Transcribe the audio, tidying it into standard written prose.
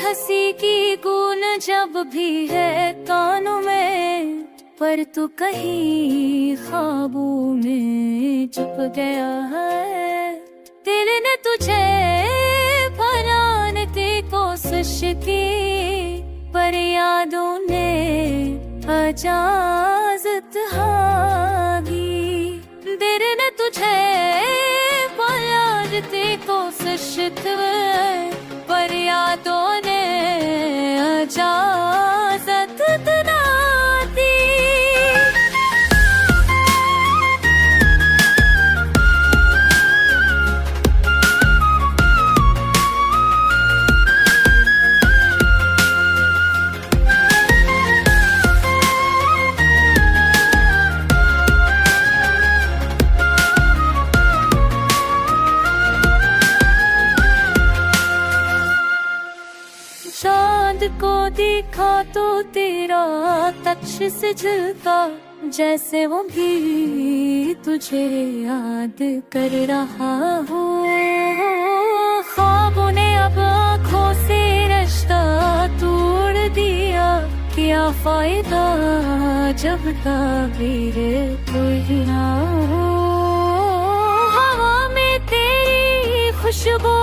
हंसी की गूंज जब भी है कानों में, पर तू कहीं ख्वाबों में छुप गया है। दिल ने तुझे बनाने की कोशिश की, पर यादों ने इजाजत हारी। दिल ने तुझे बनाने की कोशिश की, पर यादों ने इजाजत ना दी। चांद को देखा तो तेरा तक्ष से झलका, जैसे वो भी तुझे याद कर रहा हो। ख्वाबों ने अब आँखों से रिश्ता तोड़ दिया, क्या फायदा जब ताबीर कोई ना हो। हवा में तेरी खुशबू